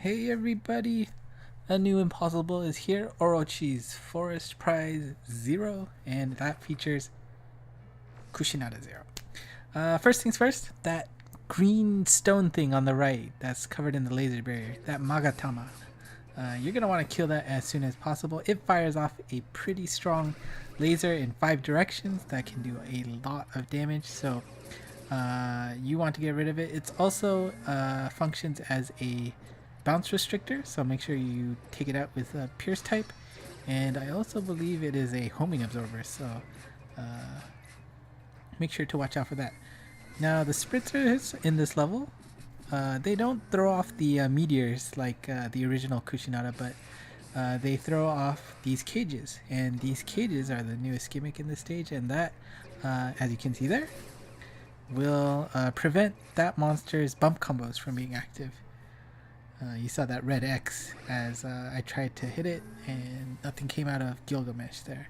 Hey everybody, a new impossible is here, Orochi's Forest Prize Zero, and that features Kushinada Zero. First things first, that green stone thing on the right that's covered in the laser barrier, that Magatama. You're going to want to kill that as soon as possible. It fires off a pretty strong laser in 5 directions that can do a lot of damage, so you want to get rid of it. It's also functions as a bounce restrictor, so make sure you take it out with a pierce type. And I also believe it is a homing absorber, so make sure to watch out for that. Now the spritzers in this level, they don't throw off the meteors like the original Kushinada, but they throw off these cages, and these cages are the newest gimmick in this stage, and that, as you can see there, will prevent that monster's bump combos from being active. You saw that red X as I tried to hit it and nothing came out of Gilgamesh there.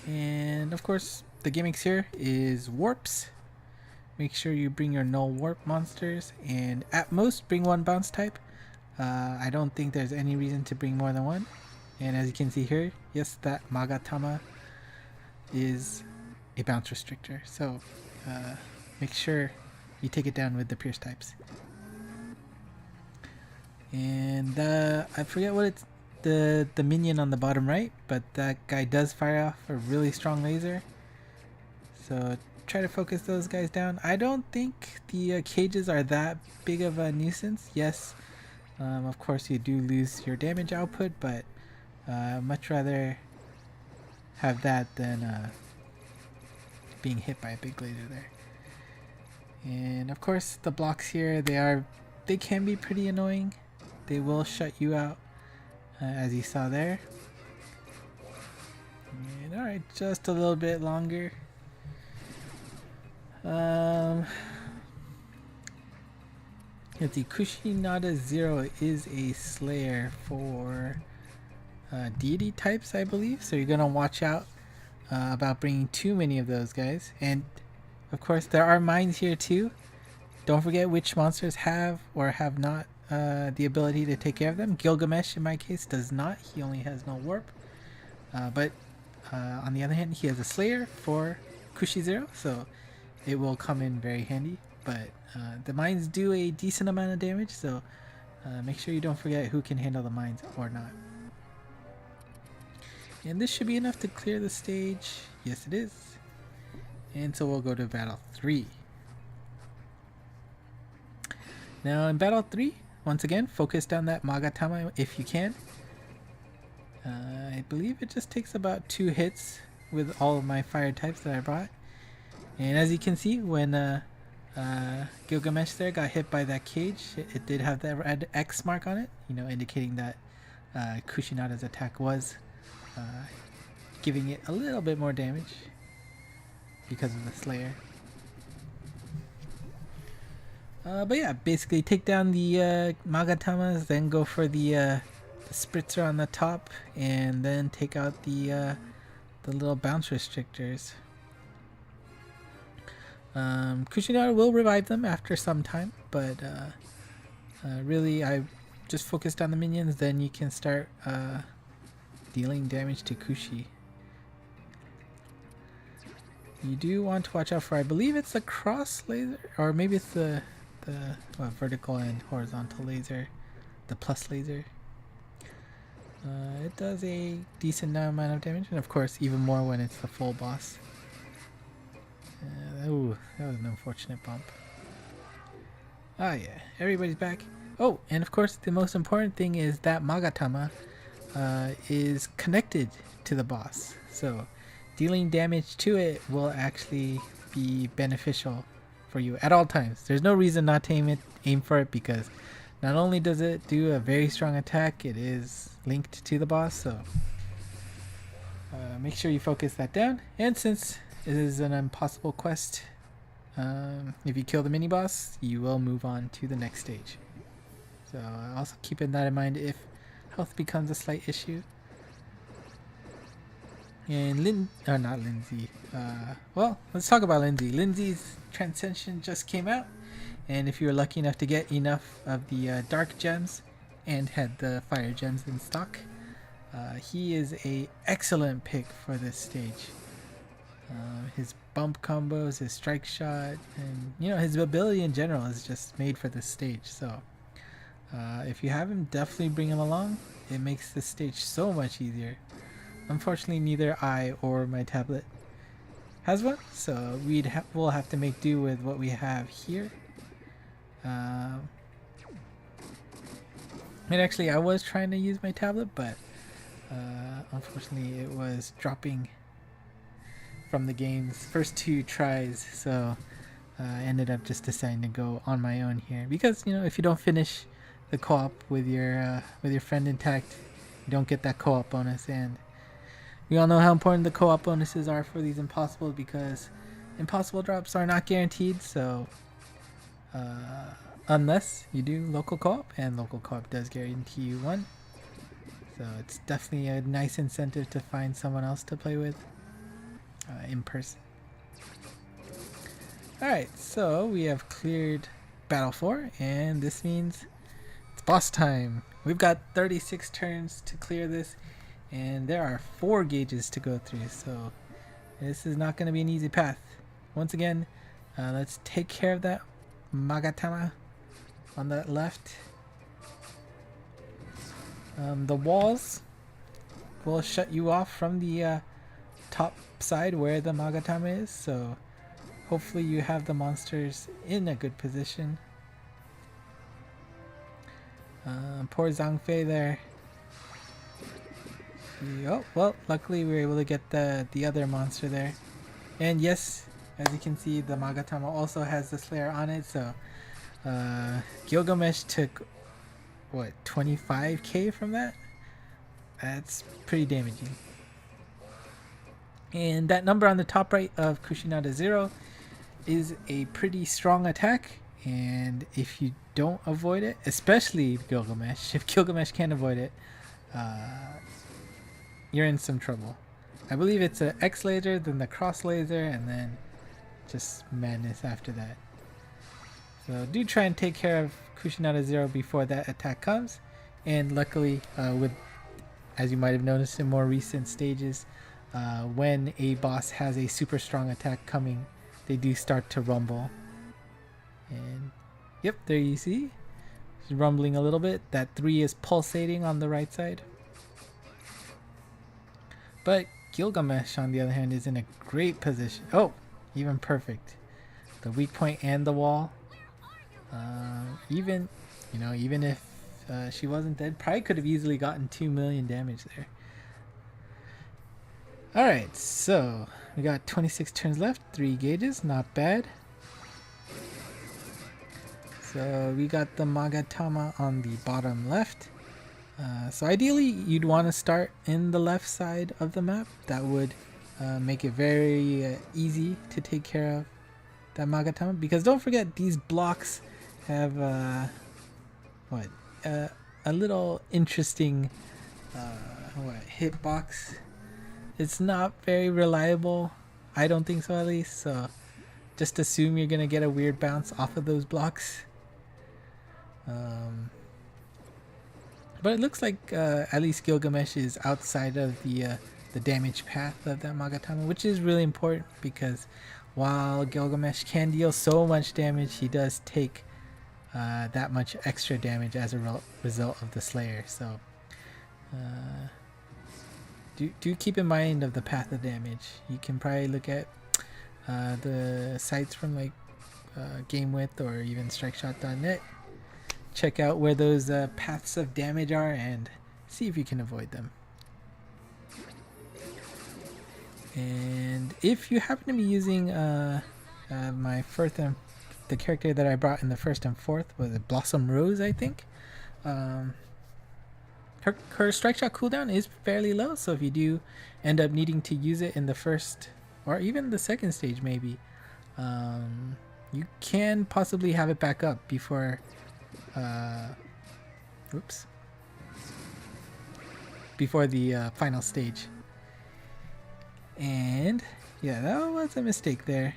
And of course the gimmicks here is warps. Make sure you bring your null warp monsters, and at most bring 1 bounce type. I don't think there's any reason to bring more than 1. And as you can see here, yes, that Magatama is a bounce restrictor, so make sure you take it down with the pierce types. And I forget what it's, the minion on the bottom right, but that guy does fire off a really strong laser, so try to focus those guys down. I don't think the cages are that big of a nuisance. Yes, of course you do lose your damage output, but much rather have that than being hit by a big laser there. And of course the blocks here, they can be pretty annoying. They will shut you out, as you saw there. And alright, just a little bit longer. Let's see, Kushinada Zero is a slayer for deity types, I believe, so you're gonna watch out about bringing too many of those guys. And of course there are mines here too. Don't forget which monsters have or have not the ability to take care of them. Gilgamesh in my case does not, he only has no warp, but on the other hand he has a slayer for Kushi-Zero, so it will come in very handy. But the mines do a decent amount of damage, so make sure you don't forget who can handle the mines or not. And this should be enough to clear the stage. Yes, it is. And so we'll go to battle 3. Now in battle 3, once again, focus down that Magatama if you can. I believe it just takes about 2 hits with all of my fire types that I brought. And as you can see, when Gilgamesh there got hit by that cage, it did have that red X mark on it, you know, indicating that Kushinada's attack was giving it a little bit more damage because of the Slayer. But yeah, basically take down the Magatamas, then go for the spritzer on the top, and then take out the little bounce restrictors. Kushinada will revive them after some time, but really I just focused on the minions, then you can start dealing damage to Kushi. You do want to watch out for, I believe it's the cross laser, or maybe it's the vertical and horizontal laser, the plus laser. It does a decent amount of damage, and of course even more when it's the full boss. Oh, that was an unfortunate bump. Ah yeah, everybody's back. Oh, and of course the most important thing is that Magatama is connected to the boss, so dealing damage to it will actually be beneficial for you at all times. There's no reason not to aim for it, because not only does it do a very strong attack, it is linked to the boss, so make sure you focus that down. And since it is an impossible quest, if you kill the mini boss, you will move on to the next stage. So also keeping that in mind if health becomes a slight issue. And not Lindsay. Well, let's talk about Lindsay. Lindsay's Transcension just came out. And if you were lucky enough to get enough of the dark gems and had the fire gems in stock, he is a excellent pick for this stage. His bump combos, his strike shot, and his ability in general is just made for this stage. So if you have him, definitely bring him along. It makes this stage so much easier. Unfortunately, neither I or my tablet has one, so we'll have to make do with what we have here. And actually, I was trying to use my tablet, but unfortunately, it was dropping from the game's first 2 tries, so I ended up just deciding to go on my own here because if you don't finish the co-op with your friend intact, you don't get that co-op bonus, and we all know how important the co-op bonuses are for these impossibles because impossible drops are not guaranteed. So unless you do local co-op, and local co-op does guarantee you one, so it's definitely a nice incentive to find someone else to play with in person. Alright, so we have cleared Battle 4, and this means it's boss time. We've got 36 turns to clear this, and there are 4 gauges to go through, so this is not going to be an easy path. Once again, let's take care of that Magatama on that left. The walls will shut you off from the top side where the Magatama is, so hopefully you have the monsters in a good position. Poor Zhang Fei there. Oh, well, luckily we were able to get the other monster there. And yes, as you can see, the Magatama also has the Slayer on it, so Gilgamesh took, what, 25k from that? That's pretty damaging. And that number on the top right of Kushinada Zero is a pretty strong attack, and if you don't avoid it, especially Gilgamesh, if Gilgamesh can't avoid it, you're in some trouble. I believe it's an X laser, then the cross laser, and then just madness after that. So do try and take care of Kushinada Zero before that attack comes, and luckily with, as you might have noticed in more recent stages, when a boss has a super strong attack coming, they do start to rumble. And yep, there you see, it's rumbling a little bit. That 3 is pulsating on the right side. But Gilgamesh, on the other hand, is in a great position. Oh, even perfect. The weak point and the wall. Even if she wasn't dead, probably could have easily gotten 2 million damage there. Alright, so we got 26 turns left, 3 gauges, not bad. So we got the Magatama on the bottom left. So ideally you'd want to start in the left side of the map. That would make it very easy to take care of that Magatama, because don't forget these blocks have a little interesting hitbox. It's not very reliable, I don't think so at least, so just assume you're gonna get a weird bounce off of those blocks. But it looks like at least Gilgamesh is outside of the damage path of that Magatama, which is really important because while Gilgamesh can deal so much damage, he does take that much extra damage as a result of the Slayer. So do keep in mind of the path of damage. You can probably look at the sites from like GameWith or even StrikeShot.net. Check out where those paths of damage are and see if you can avoid them. And if you happen to be using my first the character that I brought in the first and fourth, was it Blossom Rose, I think. Her strike shot cooldown is fairly low, so if you do end up needing to use it in the first or even the second stage maybe, you can possibly have it back up before before the final stage. And yeah, that was a mistake there.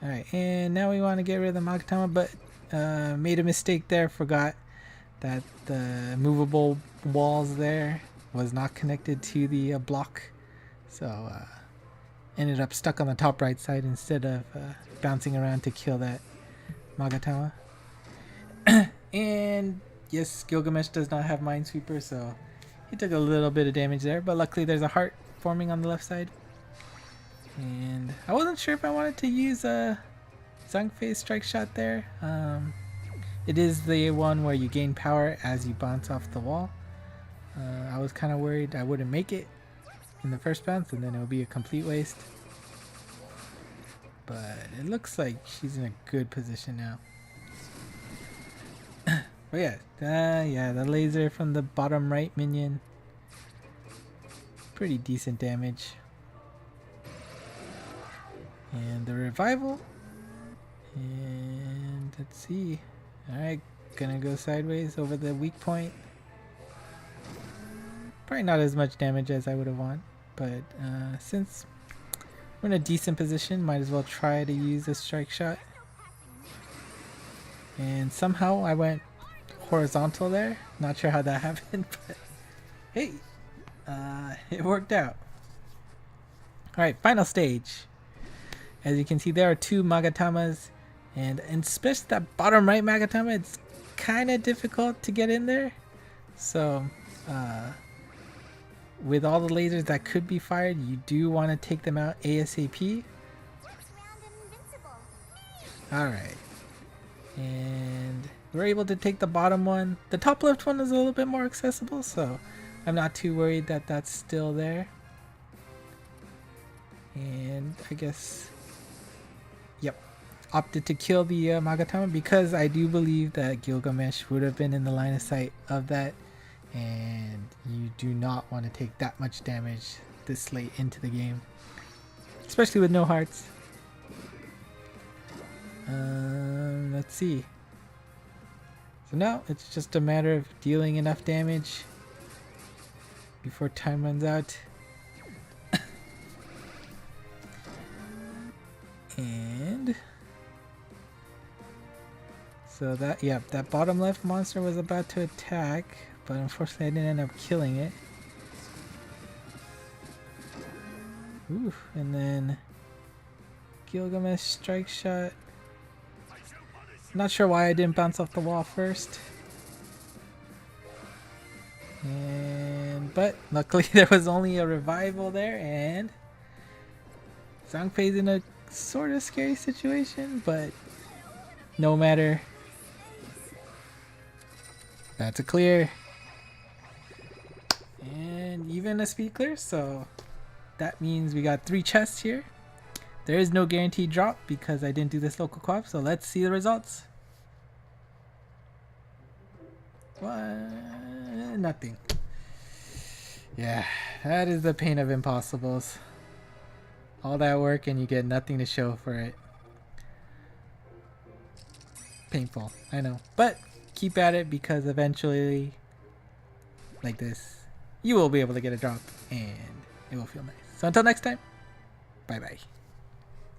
Alright, and now we want to get rid of the Magatama, but made a mistake there. Forgot that the movable walls there was not connected to the block. So ended up stuck on the top right side instead of bouncing around to kill that Magatama. And yes, Gilgamesh does not have Minesweeper, so he took a little bit of damage there, but luckily there's a heart forming on the left side. And I wasn't sure if I wanted to use a Zhang Fei strike shot there. It is the one where you gain power as you bounce off the wall. I was kind of worried I wouldn't make it in the first bounce and then it would be a complete waste. But it looks like she's in a good position now. But yeah, the laser from the bottom right minion. Pretty decent damage. And the revival. And let's see. Alright, gonna go sideways over the weak point. Probably not as much damage as I would have wanted, but since we're in a decent position, might as well try to use a strike shot. And somehow I went horizontal there. Not sure how that happened, but hey, it worked out. Alright, final stage. As you can see, there are two Magatamas, and especially that bottom right Magatama, it's kind of difficult to get in there. So with all the lasers that could be fired, you do want to take them out ASAP. Alright. And we're able to take the bottom one. The top left one is a little bit more accessible, so I'm not too worried that that's still there. And I guess, yep, opted to kill the Magatama because I do believe that Gilgamesh would have been in the line of sight of that, and you do not want to take that much damage this late into the game, especially with no hearts. Let's see. So now it's just a matter of dealing enough damage before time runs out. And so that, yeah, that bottom left monster was about to attack, but unfortunately I didn't end up killing it. Ooh, and then Gilgamesh strike shot. Not sure why I didn't bounce off the wall first. But luckily there was only a revival there, and Zhang Fei's in a sort of scary situation, but no matter. That's a clear. And even a speed clear, so that means we got 3 chests here. There is no guaranteed drop because I didn't do this local co-op, so let's see the results. Nothing. Yeah, that is the pain of impossibles. All that work and you get nothing to show for it. Painful, I know. But keep at it because eventually, like this, you will be able to get a drop and it will feel nice. So until next time, bye bye.